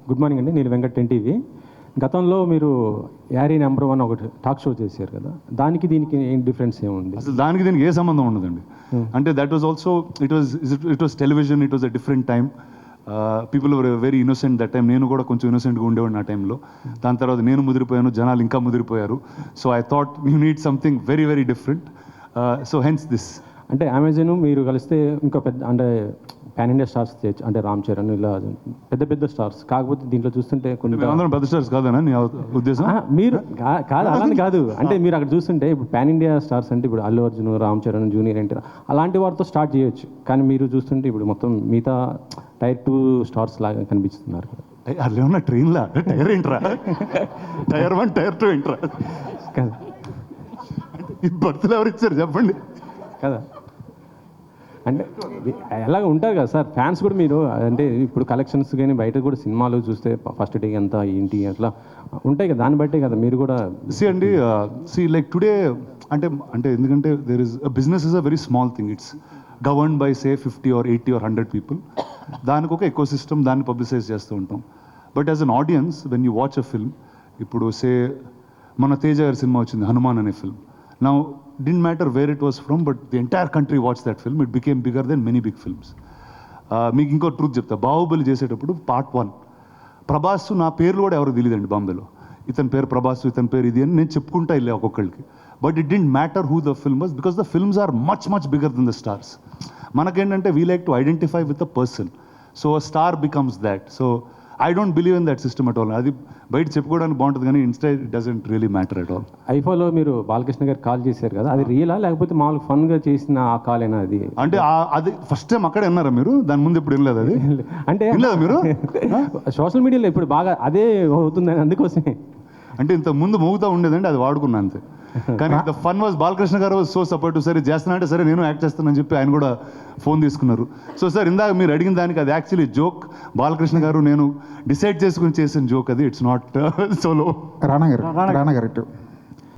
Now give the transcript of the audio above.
Good morning అండి, నేను Venkat 10 TV. గతంలో మీరు యారీ నెంబర్ 1 ఒకటి టాక్ షో చేశారు కదా, దానికి దీనికి ఏం డిఫరెన్స్ ఏముంది? అసలు దానికి దీనికి ఏ సంబంధం ఉండదండి. అంటే that was also it was television, it was a different time. People were very innocent that time. నేను కూడా కొంచెం ఇన్నోసెంట్గా ఉండేవాడిని ఆ టైంలో. దాని తర్వాత నేను ముదిరిపోయాను, జనాలు ఇంకా ముదిరిపోయారు. So I thought you need something very very different. So hence this. అంటే అమెజాన్ మీరు కలిస్తే ఇంకా పెద్ద, అంటే పాన్ ఇండియా స్టార్స్ చేయొచ్చు, అంటే రామ్ చరణ్ ఇలా పెద్ద పెద్ద స్టార్స్. కాకపోతే దీంట్లో చూస్తుంటే కొన్ని అందరం పెద్ద స్టార్స్ కాదనా నీ ఉద్దేశం? మీరు కాదు, అలానే కాదు. అంటే మీరు అక్కడ చూస్తుంటే ఇప్పుడు పాన్ ఇండియా స్టార్స్ అంటే ఇప్పుడు అల్లు అర్జున్, రామ్ చరణ్, జూనియర్ ఎన్టీఆర్ అలాంటి వారితో స్టార్ట్ చేయొచ్చు. కానీ మీరు చూస్తుంటే ఇప్పుడు మొత్తం మిగతా టైర్ 2 స్టార్స్ లాగా కనిపిస్తున్నారు. అట్లా ఏమన్నా ట్రైన్లా టైర్ ఏంట్రా? టైర్ 1 టైర్ 2 ఏంట్రా? కదా ఈ బర్త్లు ఎవరు ఇచ్చారు చెప్పండి కదా. అంటే ఎలాగ ఉంటారు కదా సార్ ఫ్యాన్స్ కూడా. మీరు అంటే ఇప్పుడు కలెక్షన్స్ కానీ బయట కూడా సినిమాలు చూస్తే ఫస్ట్ డే ఎంత ఏంటి అట్లా ఉంటాయి కదా, దాన్ని బట్టే కదా మీరు కూడా. అండి లైక్ టుడే అంటే ఎందుకంటే there is business is a very small thing. It's govern by say 50 or 80 or 100 people. దానికి ఒక ఎకో సిస్టమ్, దాన్ని పబ్లిసైజ్ చేస్తూ ఉంటాం. But as an audience when you watch a film, ఇప్పుడు సే మన తేజ గారి సినిమా వచ్చింది హనుమాన్ అనే film. Now didn't matter where it was from, but the entire country watched that film. It became bigger than many big films. మీకు ఇంకో truth చెప్తా. బాహుబలి చేసేటప్పుడు పార్ట్ 1 ప్రభాస్ నా పేర్లు కూడా ఎవరు తెలియదండి బాంబేలో. ఇతని పేరు ప్రభాస్, ఇతని పేరు ఇది అని నేను చెప్పుకుంటా వెళ్ళే ఒక్కొక్కరికి. But it didn't matter who the film was, because the films are much much bigger than the stars. మనకేంటంటే we like to identify with the person. So a star becomes that. So I don't believe in that system at all. అది బయట చెప్పుకోవడానికి బాగుంటుంది కానీ inside it doesn't really matter at all. ఐఫోలో మీరు బాలకృష్ణ గారు call చేశారు కదా, అది రియలా లేకపోతే మామూలు ఫన్గా చేసిన ఆ కాలేనా అది? అంటే అది ఫస్ట్ టైం అక్కడే విన్నారా మీరు? దాని ముందు ఇప్పుడు వినలేదు అది? అంటే వినలేదు మీరు? సోషల్ మీడియాలో ఇప్పుడు బాగా అదే అవుతుందని అందుకోసమే. అంటే ఇంత ముందు మోగుతూ ఉండేదండి, అది వాడుకున్నా అంతే. కానీ ద ఫన్ వాజ్ బాలకృష్ణ గారు సో సపోర్టివ్. సరే చేస్తున్నా అంటే సరే నేను యాక్ట్ చేస్తానని చెప్పి ఆయన కూడా ఫోన్ తీసుకున్నారు. సో సార్ ఇందాక మీరు అడిగిన దానికి అది యాక్చువల్లీ జోక్. బాలకృష్ణ గారు నేను డిసైడ్ చేసుకుని చేసిన జోక్ అది. It's not solo. రానా గారు